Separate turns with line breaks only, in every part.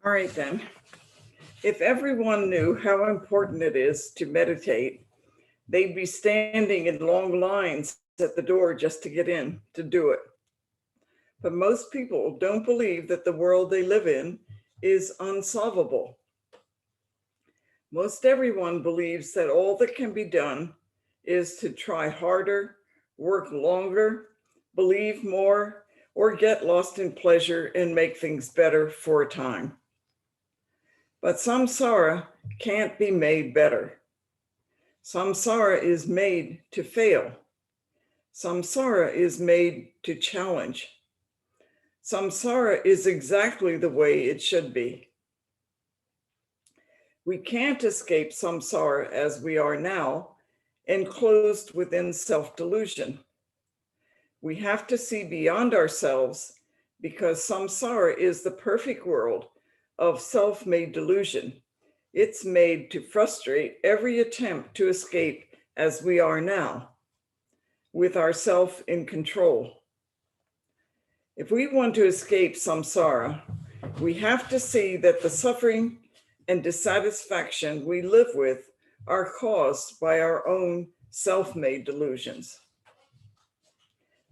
All right, then. If everyone knew how important it is to meditate, they'd be standing in long lines at the door just to get in to do it. But most people don't believe that the world they live in is unsolvable. Most everyone believes that all that can be done is to try harder, work longer, believe more, or get lost in pleasure and make things better for a time. But samsara can't be made better. Samsara is made to fail. Samsara is made to challenge. Samsara is exactly the way it should be. We can't escape samsara as we are now, enclosed within self-delusion. We have to see beyond ourselves because samsara is the perfect world of self-made delusion. It's made to frustrate every attempt to escape as we are now, with ourself in control. If we want to escape samsara, we have to see that the suffering and dissatisfaction we live with are caused by our own self-made delusions.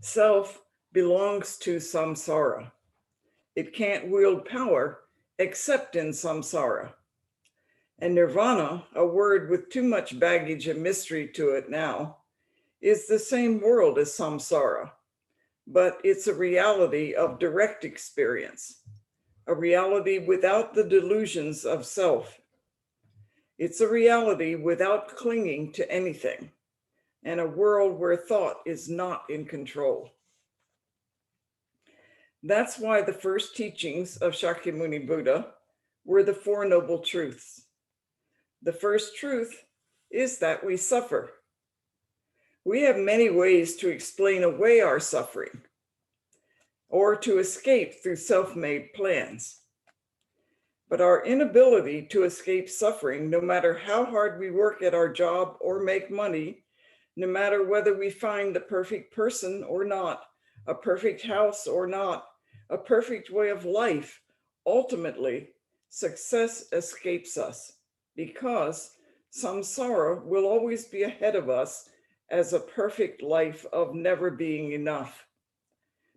Self belongs to samsara. It can't wield power except in samsara. And nirvana, a word with too much baggage and mystery to it now, is the same world as samsara, but it's a reality of direct experience, a reality without the delusions of self. It's a reality without clinging to anything, and a world where thought is not in control. That's why the first teachings of Shakyamuni Buddha were the Four Noble Truths. The first truth is that we suffer. We have many ways to explain away our suffering or to escape through self-made plans. But our inability to escape suffering, no matter how hard we work at our job or make money, no matter whether we find the perfect person or not, a perfect house or not, a perfect way of life, ultimately, success escapes us because samsara will always be ahead of us as a perfect life of never being enough,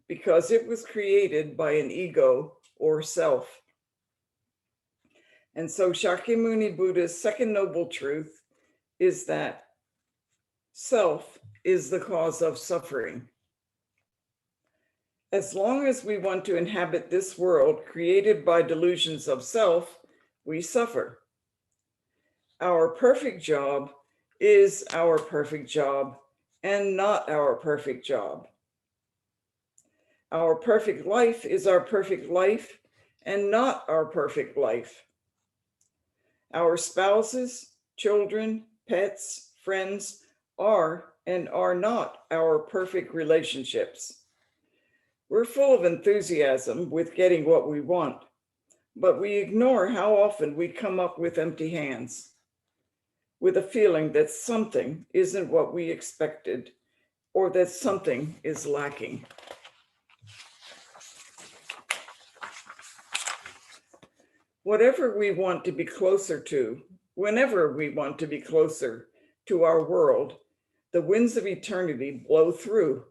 because it was created by an ego or self. And so Shakyamuni Buddha's second noble truth is that self is the cause of suffering. As long as we want to inhabit this world created by delusions of self, we suffer. Our perfect job is our perfect job and not our perfect job. Our perfect life is our perfect life and not our perfect life. Our spouses, children, pets, friends are and are not our perfect relationships. We're full of enthusiasm with getting what we want, but we ignore how often we come up with empty hands, with a feeling that something isn't what we expected or that something is lacking. Whatever we want to be closer to, whenever we want to be closer to our world, the winds of eternity blow through,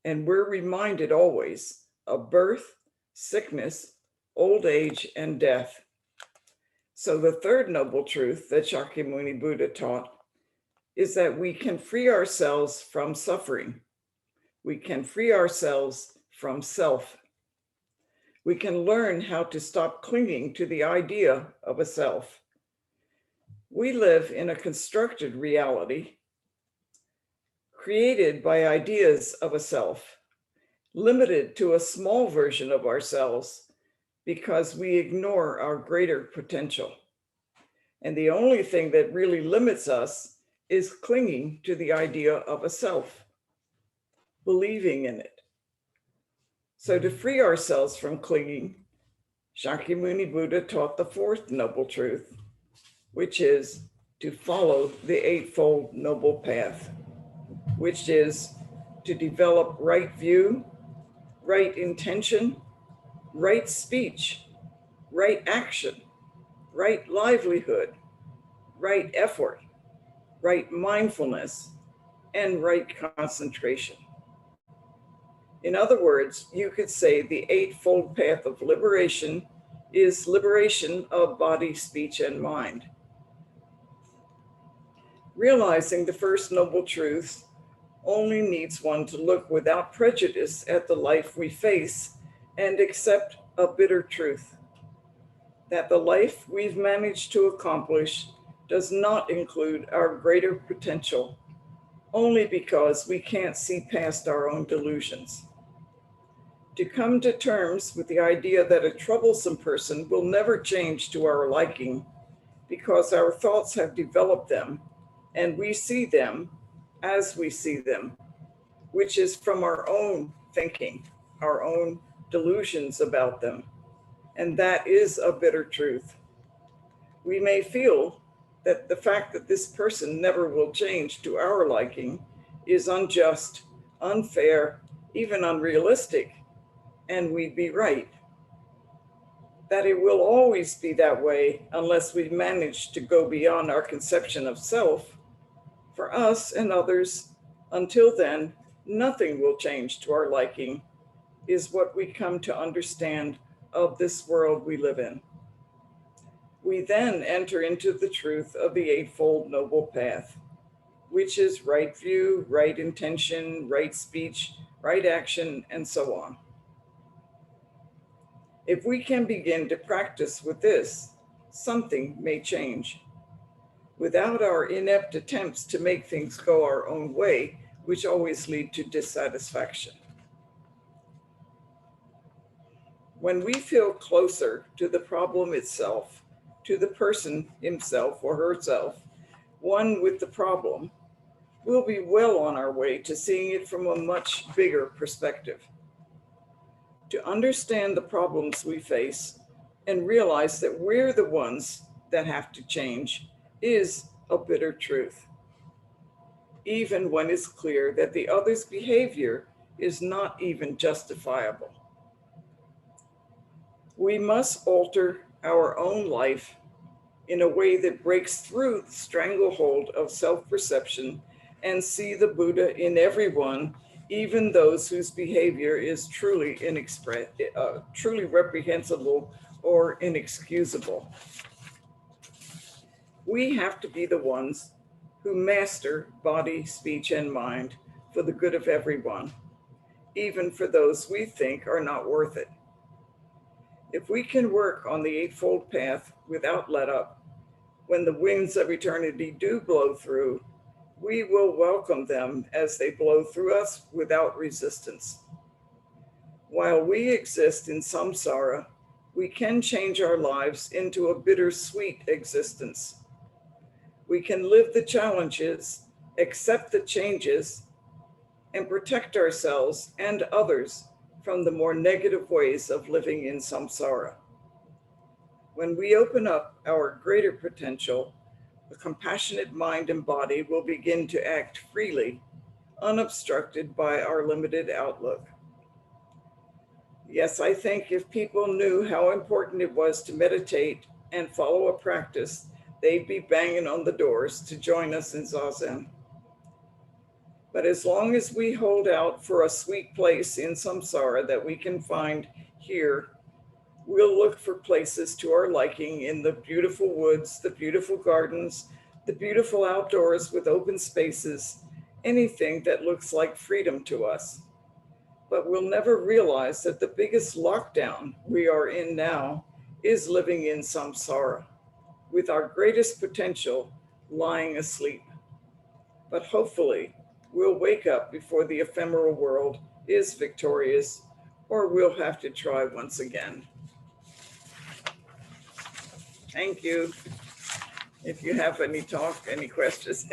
and we're reminded always of birth, sickness, old age, and death. So the third noble truth that Shakyamuni Buddha taught is that we can free ourselves from suffering. We can free ourselves from self. We can learn how to stop clinging to the idea of a self. We live in a constructed reality created by ideas of a self, limited to a small version of ourselves because we ignore our greater potential. And the only thing that really limits us is clinging to the idea of a self, believing in it. So to free ourselves from clinging, Shakyamuni Buddha taught the fourth noble truth, which is to follow the Eightfold Noble Path, which is to develop right view, right intention, right speech, right action, right livelihood, right effort, right mindfulness, and right concentration. In other words, you could say the Eightfold Path of Liberation is liberation of body, speech, and mind. Realizing the first noble truth only needs one to look without prejudice at the life we face and accept a bitter truth that the life we've managed to accomplish does not include our greater potential only because we can't see past our own delusions. To come to terms with the idea that a troublesome person will never change to our liking because our thoughts have developed them and we see them as we see them, which is from our own thinking, our own delusions about them. And that is a bitter truth. We may feel that the fact that this person never will change to our liking is unjust, unfair, even unrealistic, and we'd be right. That it will always be that way unless we manage to go beyond our conception of self. For us and others, until then, nothing will change to our liking, is what we come to understand of this world we live in. We then enter into the truth of the Eightfold Noble Path, which is right view, right intention, right speech, right action, and so on. If we can begin to practice with this, something may change. Without our inept attempts to make things go our own way, which always lead to dissatisfaction. When we feel closer to the problem itself, to the person himself or herself, one with the problem, we'll be well on our way to seeing it from a much bigger perspective. To understand the problems we face and realize that we're the ones that have to change is a bitter truth, even when it's clear that the other's behavior is not even justifiable. We must alter our own life in a way that breaks through the stranglehold of self-perception and see the Buddha in everyone, even those whose behavior is truly reprehensible or inexcusable. We have to be the ones who master body, speech, and mind for the good of everyone, even for those we think are not worth it. If we can work on the Eightfold Path without let up, when the winds of eternity do blow through, we will welcome them as they blow through us without resistance. While we exist in samsara, we can change our lives into a bittersweet existence. We can live the challenges, accept the changes, and protect ourselves and others from the more negative ways of living in samsara. When we open up our greater potential, the compassionate mind and body will begin to act freely, unobstructed by our limited outlook. Yes, I think if people knew how important it was to meditate and follow a practice, they'd be banging on the doors to join us in Zazen. But as long as we hold out for a sweet place in samsara that we can find here, we'll look for places to our liking in the beautiful woods, the beautiful gardens, the beautiful outdoors with open spaces, anything that looks like freedom to us. But we'll never realize that the biggest lockdown we are in now is living in samsara, with our greatest potential lying asleep. But hopefully, we'll wake up before the ephemeral world is victorious, or we'll have to try once again. Thank you. If you have any questions,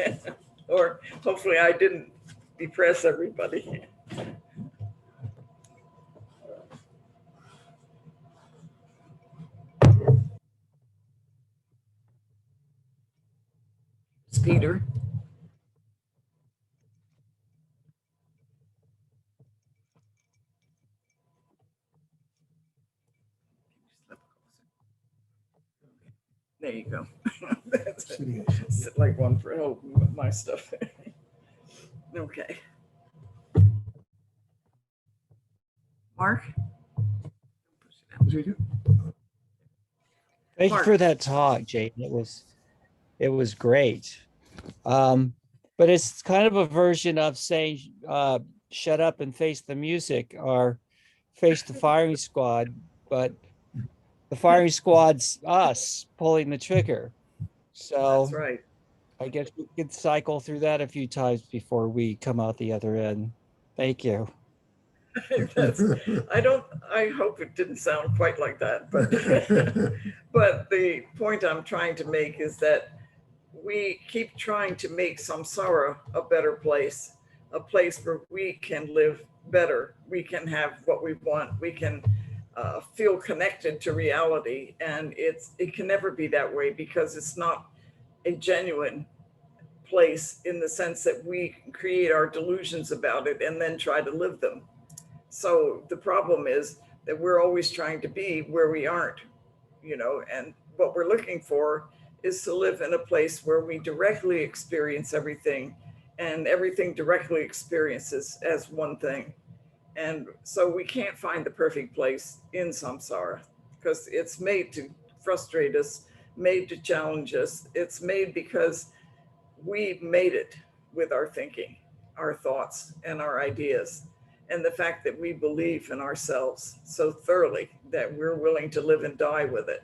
or hopefully I didn't depress everybody. It's Peter. you go. That's it. Sit like one for my stuff. Okay. Mark?
Thank you
Mark.
for that talk, Jane. It was great. But it's kind of a version of saying shut up and face the music or face the firing squad, but the firing squad's us pulling the trigger.
That's
So
right.
I guess we could cycle through that a few times before we come out the other end. Thank you.
That's, I hope it didn't sound quite like that, but but the point I'm trying to make is that we keep trying to make samsara a better place, a place where we can live better, we can have what we want, we can feel connected to reality, and it can never be that way because it's not a genuine place in the sense that we create our delusions about it and then try to live them. So the problem is that we're always trying to be where we aren't, and what we're looking for is to live in a place where we directly experience everything and everything directly experiences as one thing. And so we can't find the perfect place in samsara because it's made to frustrate us, made to challenge us. It's made because we made it with our thinking, our thoughts, and our ideas. And the fact that we believe in ourselves so thoroughly that we're willing to live and die with it.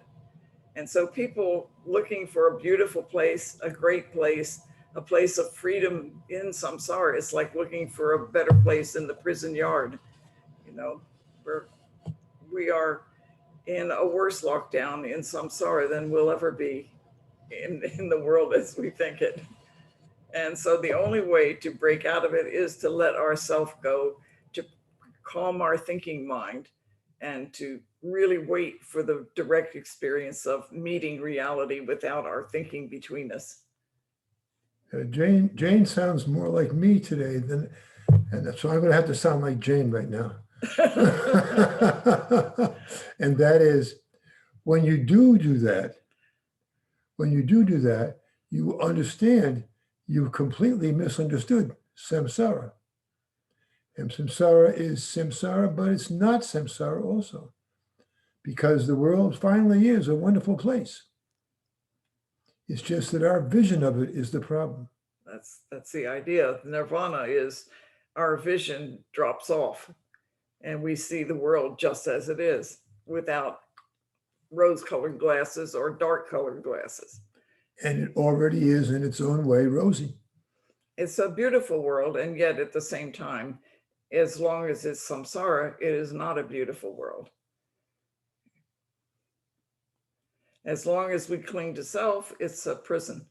And so people looking for a beautiful place, a great place, a place of freedom in samsara is like looking for a better place in the prison yard. Where we are in a worse lockdown in samsara than we'll ever be in the world as we think it. And so the only way to break out of it is to let ourself go, to calm our thinking mind, and to really wait for the direct experience of meeting reality without our thinking between us.
Jane sounds more like me today than, and so I'm going to have to sound like Jane right now. And that is, when you do that, you understand you've completely misunderstood samsara. And samsara is samsara, but it's not samsara also, because the world finally is a wonderful place. It's just that our vision of it is the problem.
That's the idea. Nirvana is our vision drops off and we see the world just as it is without rose-colored glasses or dark-colored glasses.
And it already is in its own way rosy.
It's a beautiful world, and yet at the same time, as long as it's samsara, it is not a beautiful world. As long as we cling to self, it's a prison.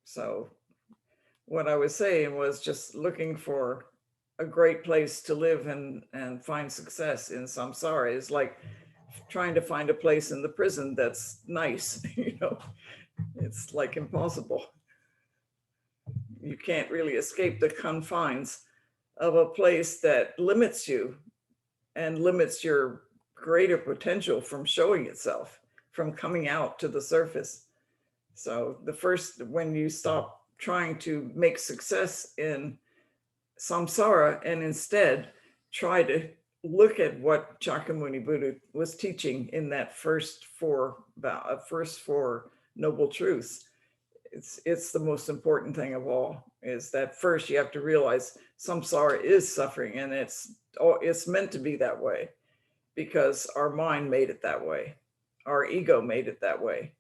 So what I was saying was just looking for a great place to live and find success in samsara is like trying to find a place in the prison that's nice. It's like impossible. You can't really escape the confines of a place that limits you and limits your greater potential from showing itself, from coming out to the surface. So when you stop trying to make success in samsara and instead try to look at what Shakyamuni Buddha was teaching in that first four noble truths, it's the most important thing of all, is that first you have to realize samsara is suffering, and it's meant to be that way because our mind made it that way. Our ego made it that way.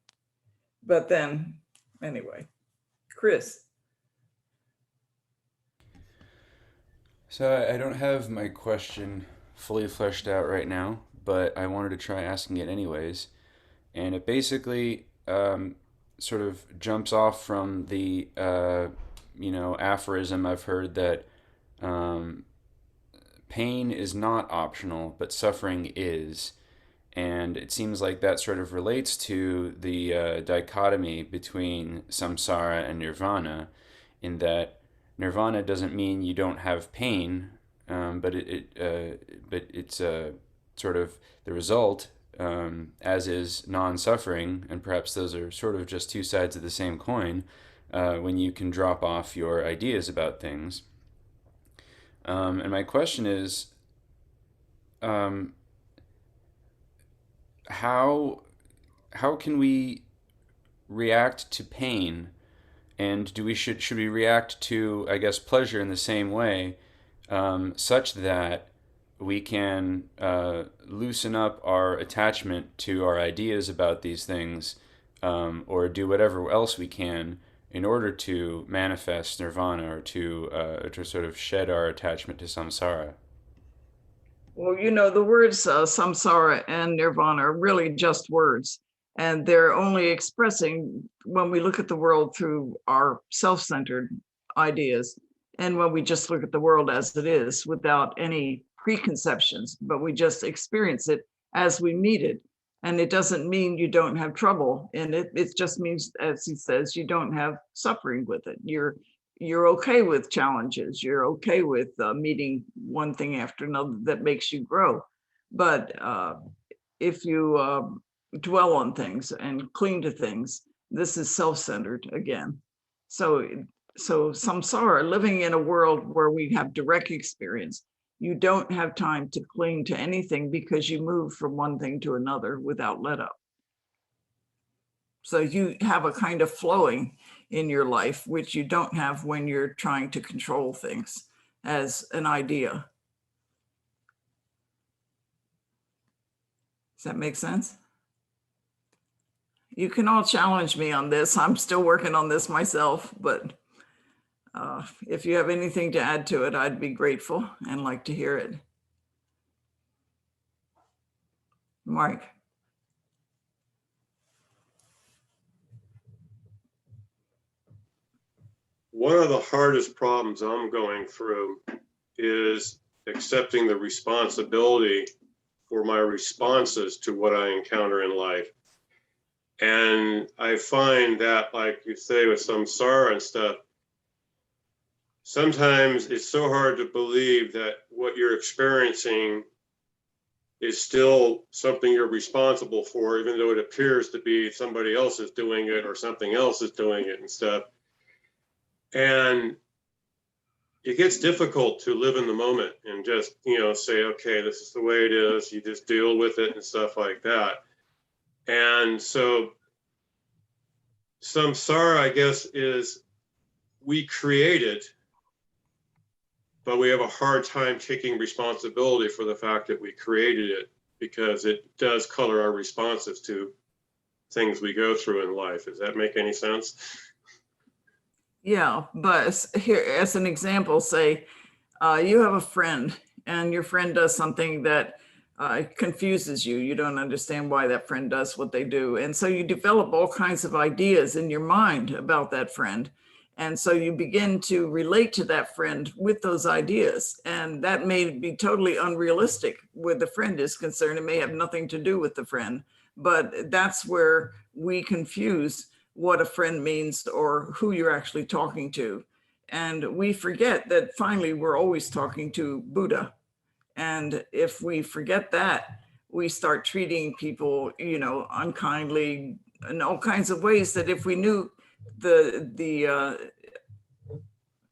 But then, anyway, Chris.
So I don't have my question fully fleshed out right now, but I wanted to try asking it anyways. And it basically sort of jumps off from the, aphorism I've heard that pain is not optional, but suffering is. And it seems like that sort of relates to the dichotomy between samsara and nirvana, in that nirvana doesn't mean you don't have pain, but it's sort of the result as is non-suffering, and perhaps those are sort of just two sides of the same coin, when you can drop off your ideas about things. And my question is, how can we react to pain, and should we react to, I guess, pleasure in the same way, such that we can loosen up our attachment to our ideas about these things, or do whatever else we can in order to manifest nirvana, or to sort of shed our attachment to samsara?
Well, the words samsara and nirvana are really just words, and they're only expressing when we look at the world through our self-centered ideas, and when we just look at the world as it is without any preconceptions, but we just experience it as we meet it. And it doesn't mean you don't have trouble in it. It just means, as he says, you don't have suffering with it. You're okay with challenges. You're okay with meeting one thing after another that makes you grow. But if you dwell on things and cling to things, this is self-centered again. So samsara, living in a world where we have direct experience, you don't have time to cling to anything because you move from one thing to another without let up. So you have a kind of flowing in your life, which you don't have when you're trying to control things as an idea. Does that make sense? You can all challenge me on this. I'm still working on this myself, but if you have anything to add to it, I'd be grateful and like to hear it. Mark.
One of the hardest problems I'm going through is accepting the responsibility for my responses to what I encounter in life. And I find that, like you say, with samsara and stuff, sometimes it's so hard to believe that what you're experiencing is still something you're responsible for, even though it appears to be somebody else is doing it or something else is doing it and stuff. And it gets difficult to live in the moment and just, say, okay, this is the way it is. You just deal with it and stuff like that. And so samsara, I guess, is we create it, but we have a hard time taking responsibility for the fact that we created it, because it does color our responses to things we go through in life. Does that make any sense?
Yeah, but here, as an example, say you have a friend and your friend does something that confuses you. You don't understand why that friend does what they do. And so you develop all kinds of ideas in your mind about that friend. And so you begin to relate to that friend with those ideas. And that may be totally unrealistic where the friend is concerned. It may have nothing to do with the friend, but that's where we confuse what a friend means or who you're actually talking to. And we forget that finally we're always talking to Buddha. And if we forget that, we start treating people, unkindly in all kinds of ways that if we knew the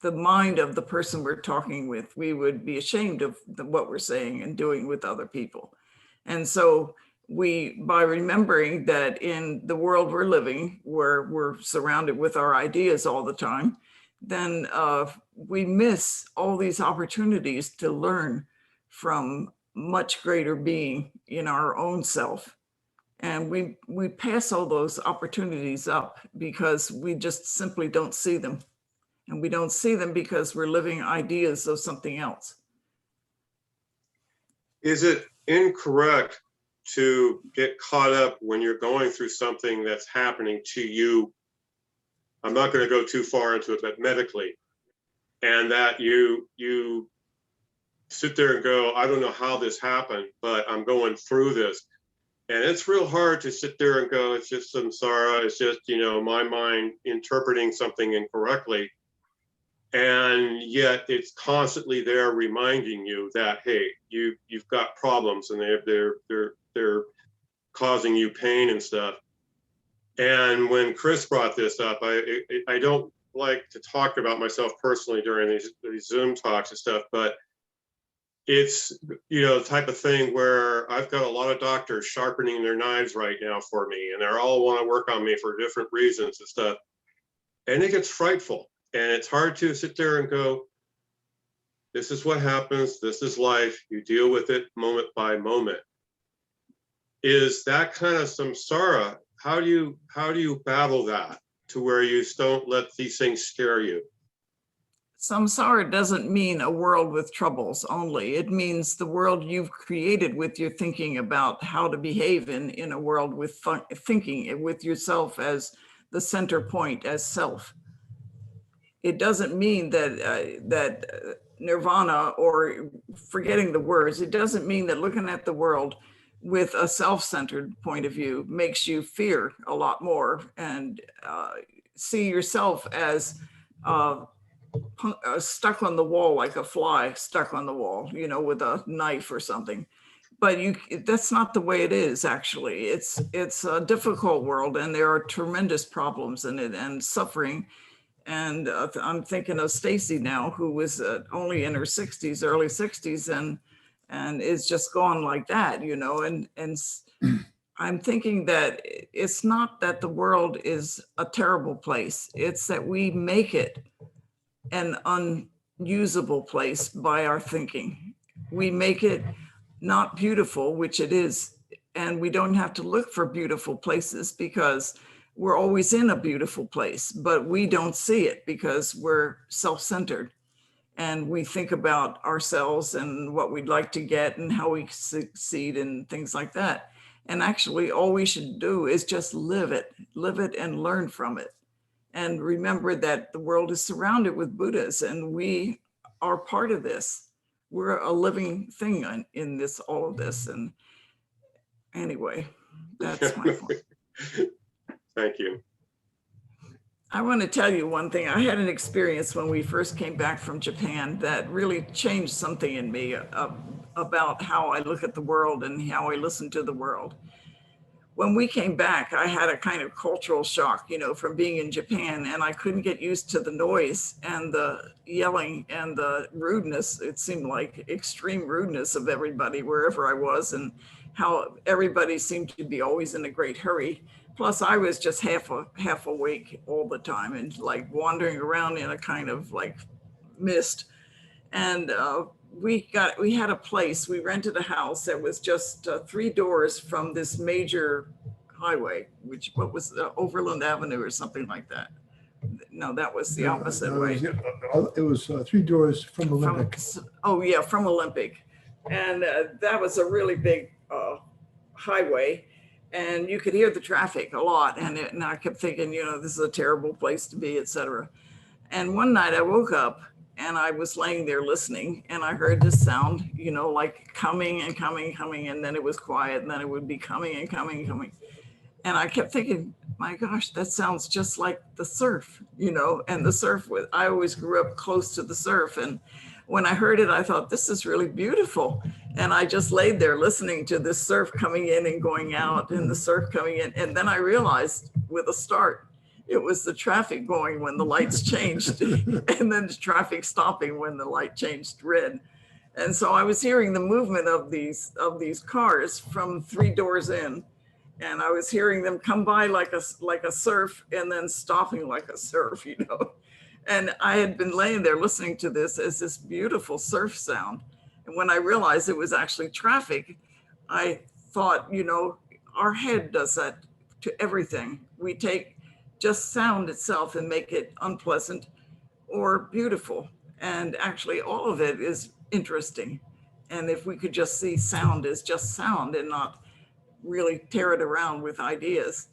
mind of the person we're talking with, we would be ashamed of what we're saying and doing with other people. And so by remembering that in the world we're living, where we're surrounded with our ideas all the time, then we miss all these opportunities to learn from much greater being in our own self. And we pass all those opportunities up because we just simply don't see them. And we don't see them because we're living ideas of something else.
Is it incorrect to get caught up when you're going through something that's happening to you? I'm not going to go too far into it, but medically, and that you sit there and go, I don't know how this happened, but I'm going through this. And it's real hard to sit there and go, it's just samsara, it's just, my mind interpreting something incorrectly. And yet it's constantly there reminding you that, hey, you've got problems, and they're causing you pain and stuff. And when Chris brought this up, I don't like to talk about myself personally during these Zoom talks and stuff, but it's, you know, the type of thing where I've got a lot of doctors sharpening their knives right now for me, and they're all want to work on me for different reasons and stuff. And it gets frightful, and it's hard to sit there and go, this is what happens, this is life, you deal with it moment by moment. Is that kind of samsara? How do you battle that to where you don't let these things scare you?
Samsara doesn't mean a world with troubles only. It means the world you've created with your thinking about how to behave in a world with thinking with yourself as the center point, as self. It doesn't mean that nirvana, or forgetting the words, it doesn't mean that looking at the world with a self-centered point of view makes you fear a lot more and see yourself as stuck on the wall, like a fly stuck on the wall, you know, with a knife or something. But that's not the way it is, actually. It's a difficult world, and there are tremendous problems in it and suffering. And I'm thinking of Stacy now, who was only in her 60s, early 60s, and is just gone like that, you know, and I'm thinking that it's not that the world is a terrible place. It's that we make it an unusable place by our thinking. We make it not beautiful, which it is, and we don't have to look for beautiful places because we're always in a beautiful place, but we don't see it because we're self-centered. And we think about ourselves and what we'd like to get and how we succeed and things like that. And actually, all we should do is just live it and learn from it. And remember that the world is surrounded with Buddhas, and we are part of this. We're a living thing in this, all of this. And anyway, that's my point.
Thank you.
I want to tell you one thing. I had an experience when we first came back from Japan that really changed something in me about how I look at the world and how I listen to the world. When we came back, I had a kind of cultural shock, you know, from being in Japan, and I couldn't get used to the noise and the yelling and the rudeness. It seemed like extreme rudeness of everybody wherever I was, and how everybody seemed to be always in a great hurry. Plus, I was just half awake all the time and like wandering around in a kind of like mist. And we had a place, we rented a house that was just 3 doors from this major highway, what was Overland Avenue or something like that. No, that was the opposite way.
It was 3 doors from Olympic.
From Olympic. And that was a really big highway. And you could hear the traffic a lot. And I kept thinking, you know, this is a terrible place to be, etc. And one night I woke up and I was laying there listening, and I heard this sound, you know, like coming and coming, and then it was quiet, and then it would be coming and coming. And I kept thinking, my gosh, that sounds just like the surf, you know, and the surf, I always grew up close to the surf. And when I heard it, I thought, this is really beautiful. And I just laid there listening to this surf coming in and going out, and the surf coming in. And then I realized with a start, it was the traffic going when the lights changed, and then the traffic stopping when the light changed red. And so I was hearing the movement of these cars from 3 doors in, and I was hearing them come by like a surf and then stopping like a surf, you know. And I had been laying there listening to this as this beautiful surf sound. And when I realized it was actually traffic, I thought, you know, our head does that to everything. We take just sound itself and make it unpleasant or beautiful. And actually all of it is interesting. And if we could just see sound as just sound and not really tear it around with ideas,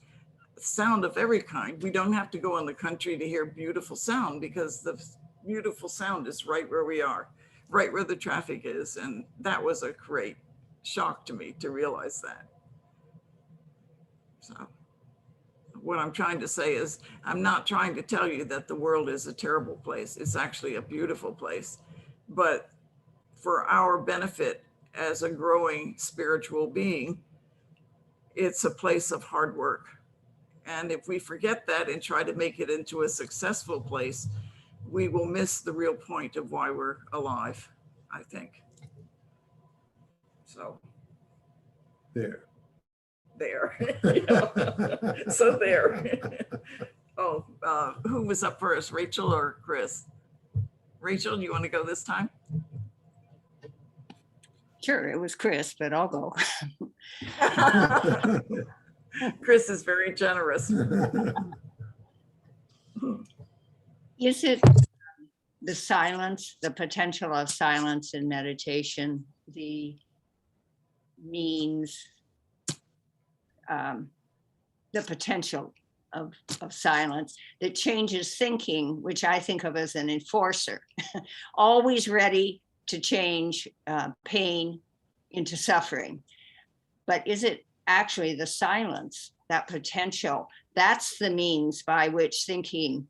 sound of every kind. We don't have to go in the country to hear beautiful sound, because the beautiful sound is right where we are, right where the traffic is. And that was a great shock to me to realize that. So what I'm trying to say is, I'm not trying to tell you that the world is a terrible place. It's actually a beautiful place. But for our benefit as a growing spiritual being, it's a place of hard work. And if we forget that and try to make it into a successful place, we will miss the real point of why we're alive, I think. So
There.
there. So there. Oh, who was up first, Rachel or Chris? Rachel, do you want to go this time?
Sure, it was Chris, but I'll go.
Chris is very generous.
Is it the silence, the potential of silence in meditation, the means, the potential of silence that changes thinking, which I think of as an enforcer, always ready to change pain into suffering? But is it actually the silence, that potential, that's the means by which thinking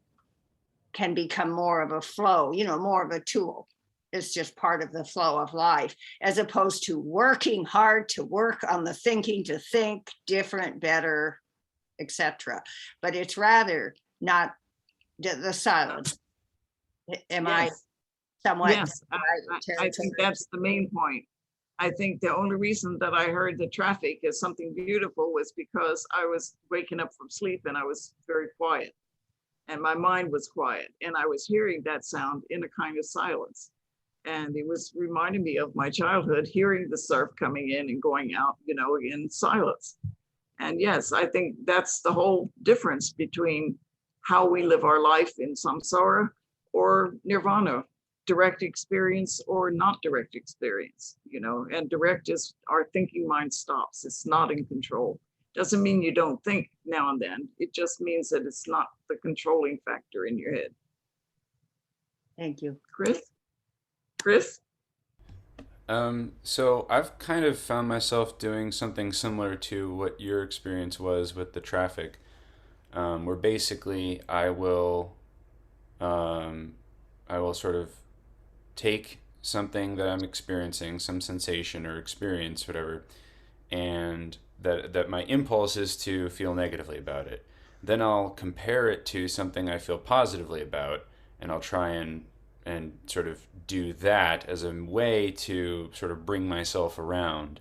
can become more of a flow, more of a tool? It's just part of the flow of life, as opposed to working hard to work on the thinking, to think different, better, etc. But it's rather not the silence. Am I somewhat?
Yes, I think that's the main point. I think the only reason that I heard the traffic as something beautiful was because I was waking up from sleep and I was very quiet and my mind was quiet and I was hearing that sound in a kind of silence. And it was reminding me of my childhood, hearing the surf coming in and going out, in silence. And yes, I think that's the whole difference between how we live our life in samsara or nirvana, direct experience or not direct experience, and direct is our thinking mind stops. It's not in control. Doesn't mean you don't think now and then. It just means that it's not the controlling factor in your head.
Thank you.
Chris?
So I've kind of found myself doing something similar to what your experience was with the traffic, where basically I will sort of take something that I'm experiencing, some sensation or experience, whatever, and that my impulse is to feel negatively about it. Then I'll compare it to something I feel positively about, and I'll try and sort of do that as a way to sort of bring myself around.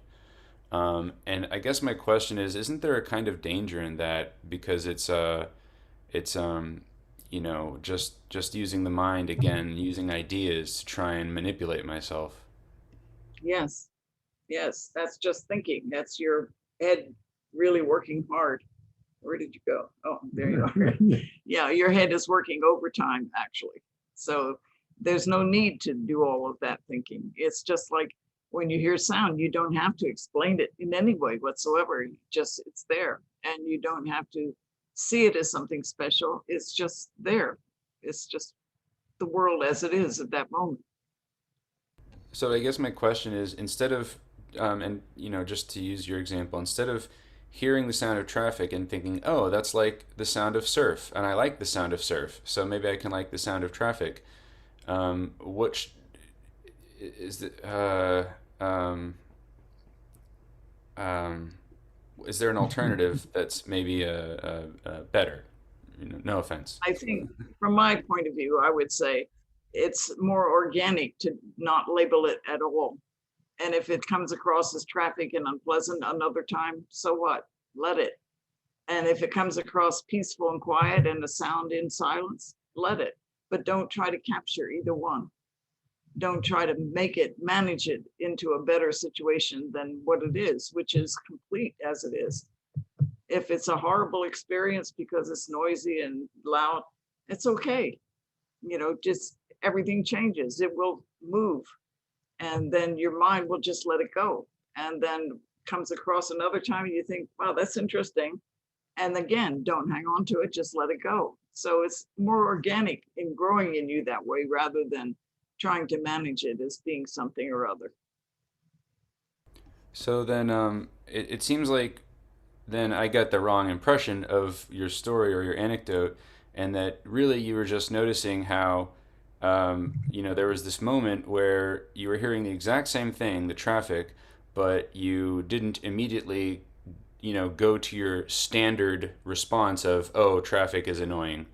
And I guess my question is, isn't there a kind of danger in that, because it's just using the mind again, using ideas to try and manipulate myself?
Yes, that's just thinking. That's your head really working hard. Where did you go? Oh, there you are. Yeah, your head is working overtime, actually. So there's no need to do all of that thinking. It's just like when you hear sound, you don't have to explain it in any way whatsoever. It's there, and you don't have to see it as something special. It's just there. It's just the world as it is at that moment.
So I guess my question is, instead of, just to use your example, instead of hearing the sound of traffic and thinking, oh, that's like the sound of surf, and I like the sound of surf, so maybe I can like the sound of traffic. Which is is there an alternative that's maybe better? No offense.
I think from my point of view, I would say it's more organic to not label it at all. And if it comes across as traffic and unpleasant another time, so what? Let it. And if it comes across peaceful and quiet and a sound in silence, let it. But don't try to capture either one. Don't try to manage it into a better situation than what it is, which is complete as it is. If it's a horrible experience because it's noisy and loud, it's okay. Just everything changes. It will move. And then your mind will just let it go. And then comes across another time and you think, wow, that's interesting. And again, don't hang on to it, just let it go. So it's more organic in growing in you that way, rather than trying to manage it as being something or other.
So then it seems like then I got the wrong impression of your story or your anecdote, and that really you were just noticing how, there was this moment where you were hearing the exact same thing, the traffic, but you didn't immediately go to your standard response of, oh, traffic is annoying.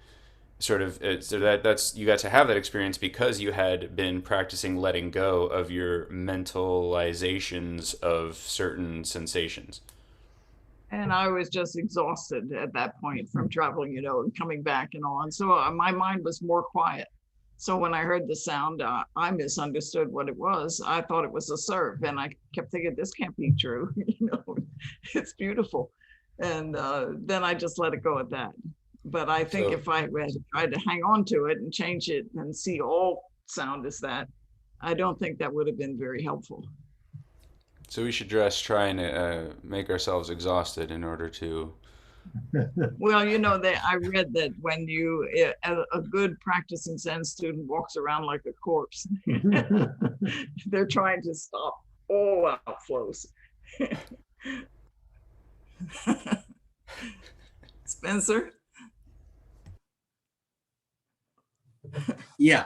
Sort of, so that's you got to have that experience because you had been practicing letting go of your mentalizations of certain sensations.
And I was just exhausted at that point from traveling, and coming back and all. And so my mind was more quiet. So when I heard the sound, I misunderstood what it was. I thought it was a surf, and I kept thinking, this can't be true. It's beautiful. And then I just let it go at that. But I think if I had tried to hang on to it and change it and see all sound as that, I don't think that would have been very helpful.
So we should just try and make ourselves exhausted in order to.
Well, I read that when a good practicing Zen student walks around like a corpse, they're trying to stop all outflows. Spencer?
Yeah.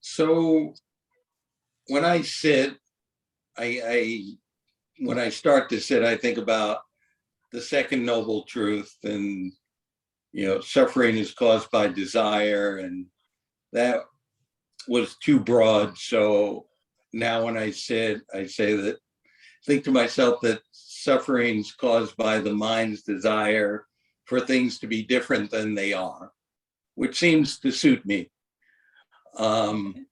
So when I sit, when I start to sit, I think about the second noble truth, and suffering is caused by desire, and that was too broad. So now when I sit, I think to myself that suffering is caused by the mind's desire for things to be different than they are, which seems to suit me. And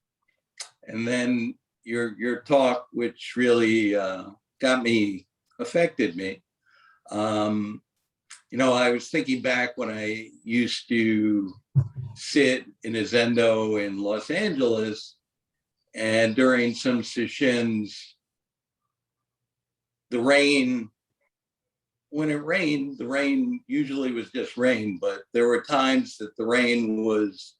then your talk, which really affected me. I was thinking back when I used to sit in a zendo in Los Angeles, and during some sessions, when it rained, the rain usually was just rain, but there were times that the rain was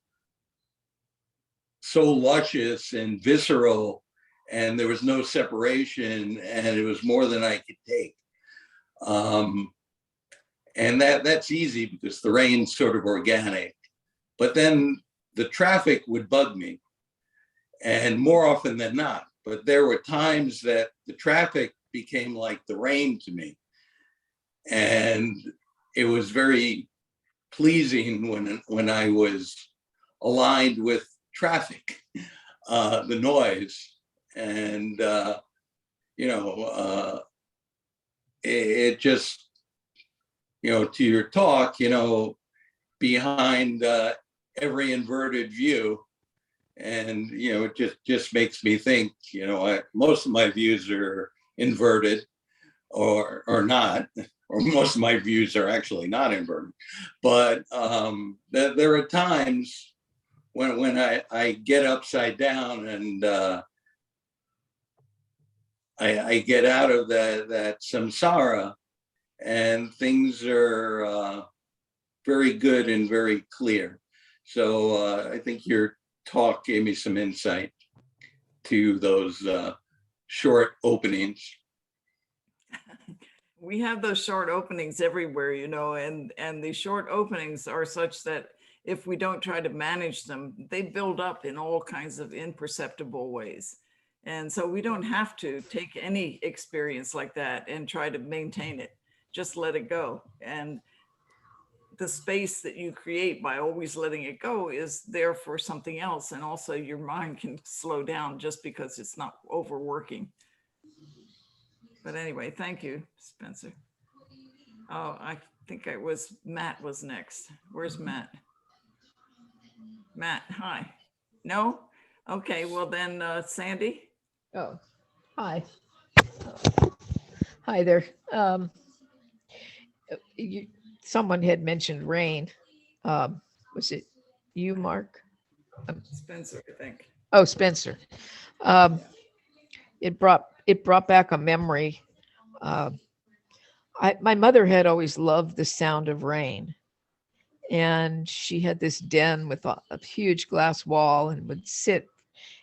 so luscious and visceral, and there was no separation, and it was more than I could take. And that's easy because the rain's sort of organic. But then the traffic would bug me, and more often than not. But there were times that the traffic became like the rain to me. And it was very pleasing when I was aligned with traffic, the noise. And, it just, to your talk, behind every inverted view. And, it just makes me think, most of my views are inverted or not, or most of my views are actually not inverted. But there are times when I get upside down and I get out of that samsara, and things are very good and very clear. So I think your talk gave me some insight to those short openings.
We have those short openings everywhere, and the short openings are such that if we don't try to manage them, they build up in all kinds of imperceptible ways. And so we don't have to take any experience like that and try to maintain it. Just let it go. And the space that you create by always letting it go is there for something else. And also your mind can slow down just because it's not overworking. But anyway, thank you, Spencer. Oh, I think Matt was next. Where's Matt? Matt, hi. No? Okay, well then, Sandy.
Oh, hi. Hi there. Someone had mentioned rain. Was it you, Mark?
Spencer, I think.
Oh, Spencer. It brought back a memory. My mother had always loved the sound of rain, and she had this den with a huge glass wall, and would sit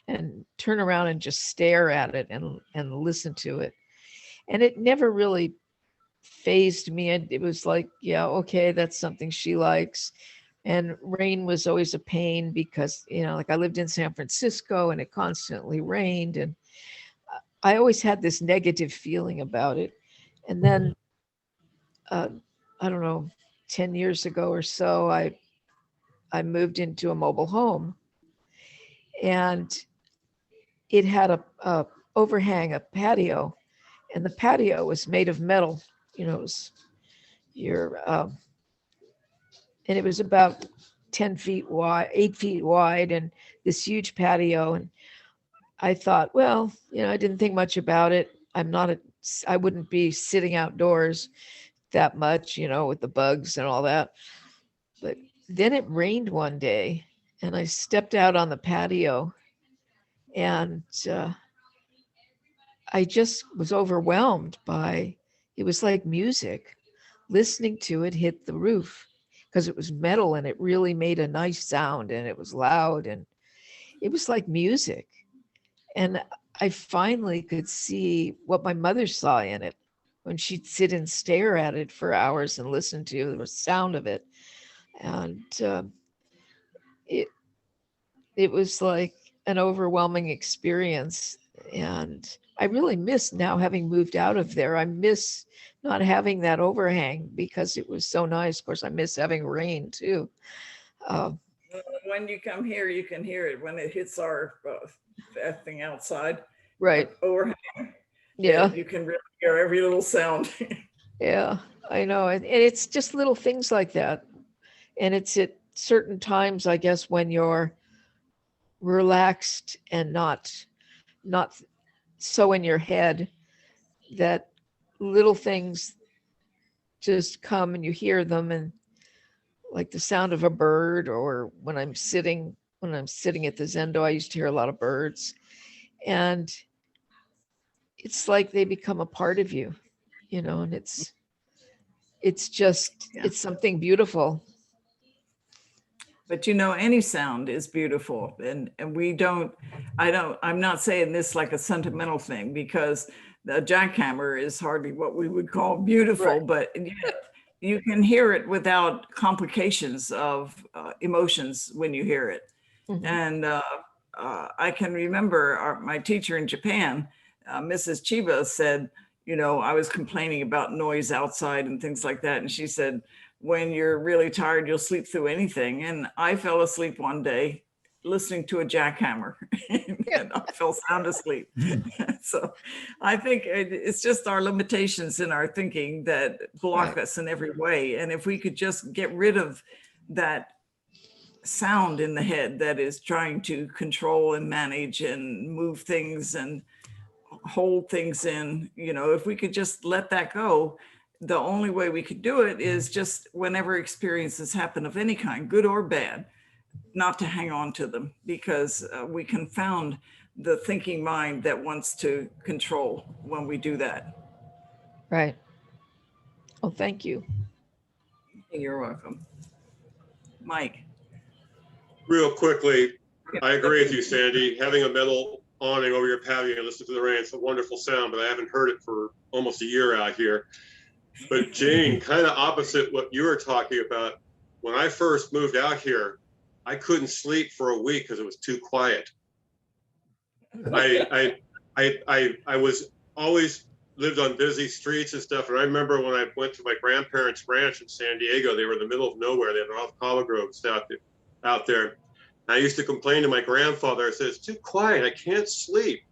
and turn around and just stare at it and listen to it. And it never really fazed me. It was like, yeah, okay, that's something she likes. And rain was always a pain because, like I lived in San Francisco and it constantly rained. And I always had this negative feeling about it. And then, I don't know, 10 years ago or so, I moved into a mobile home, and it had a overhang, a patio, and the patio was made of metal. You know, it was and it was about 10 feet wide, 8 feet wide, and this huge patio. And I thought, well, I didn't think much about it. I wouldn't be sitting outdoors that much, with the bugs and all that. But then it rained one day, and I stepped out on the patio, and I just was overwhelmed by it. Was like music. Listening to it hit the roof because it was metal, and it really made a nice sound, and it was loud, and it was like music. And I finally could see what my mother saw in it when she'd sit and stare at it for hours and listen to the sound of it. And it was like an overwhelming experience. And I really miss, now having moved out of there, I miss not having that overhang because it was so nice. Of course, I miss having rain too.
When you come here, you can hear it when it hits our that thing outside.
Right.
Overhang.
Yeah.
You can really hear every little sound.
Yeah, I know. And it's just little things like that. And it's at certain times, I guess, when you're relaxed and not so in your head, that little things just come and you hear them, and like the sound of a bird, or when I'm sitting at the Zendo, I used to hear a lot of birds, and it's like they become a part of you, and it's just, it's something beautiful.
But any sound is beautiful, and I'm not saying this like a sentimental thing, because the jackhammer is hardly what we would call beautiful,
Right.
but you can hear it without complications of emotions when you hear it.
Mhm.
And I can remember my teacher in Japan, Mrs. Chiba, said, I was complaining about noise outside and things like that. And she said, when you're really tired, you'll sleep through anything. And I fell asleep one day listening to a jackhammer and I fell sound asleep. So I think it's just our limitations in our thinking that block us in every way. And if we could just get rid of that sound in the head that is trying to control and manage and move things and hold things in, if we could just let that go, the only way we could do it is just whenever experiences happen of any kind, good or bad, not to hang on to them, because we confound the thinking mind that wants to control when we do that.
Right. Oh, thank you.
You're welcome. Mike.
Real quickly, I agree with you, Sandy. Having a metal awning over your patio and listen to the rain, it's a wonderful sound, but I haven't heard it for almost a year out here. But Jane, kind of opposite what you were talking about. When I first moved out here, I couldn't sleep for a week because it was too quiet. I was always lived on busy streets and stuff. And I remember when I went to my grandparents' ranch in San Diego, they were in the middle of nowhere. They had olive groves out there. And I used to complain to my grandfather. I said, it's too quiet. I can't sleep.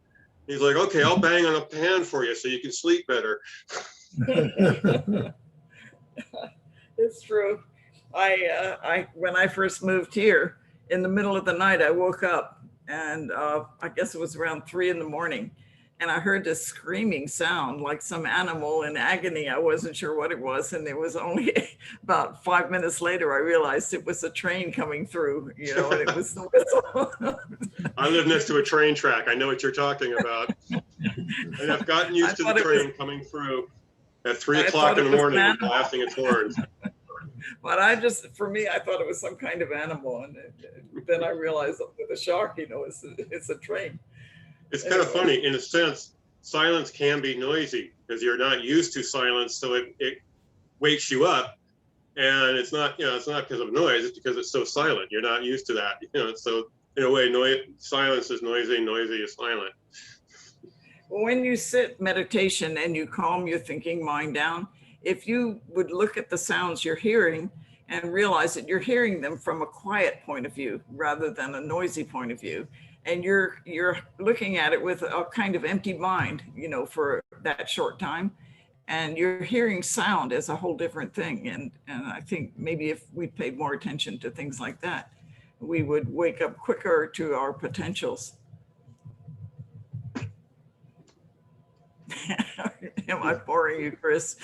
He's like, okay, I'll bang on a pan for you so you can sleep better.
It's true. When I first moved here, in the middle of the night, I woke up, and I guess it was around 3 a.m, and I heard this screaming sound like some animal in agony. I wasn't sure what it was, and it was only about 5 minutes later I realized it was a train coming through, and it was the whistle.
I live next to a train track. I know what you're talking about. And I've gotten used to the train coming through at 3 o'clock in the morning and blasting its horns.
But for me, I thought it was some kind of animal. And then I realized with a shock, it's a train.
It's kind of funny. In a sense, silence can be noisy because you're not used to silence. So it wakes you up. And it's not because of noise. It's because it's so silent. You're not used to that. So in a way, silence is noisy. Noisy is silent.
When you sit meditation and you calm your thinking mind down, if you would look at the sounds you're hearing and realize that you're hearing them from a quiet point of view rather than a noisy point of view, and you're looking at it with a kind of empty mind, you know, for that short time, and you're hearing sound as a whole different thing. And I think maybe if we paid more attention to things like that, we would wake up quicker to our potentials. Am I boring you, Chris?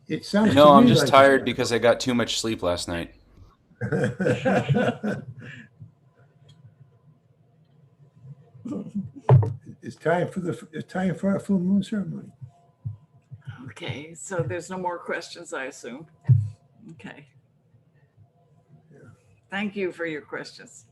It sounds
No,
to
I'm
me
just
like
tired because I got too much sleep last night.
It's time for our full moon ceremony.
Okay, so there's no more questions, I assume. Okay. Thank you for your questions.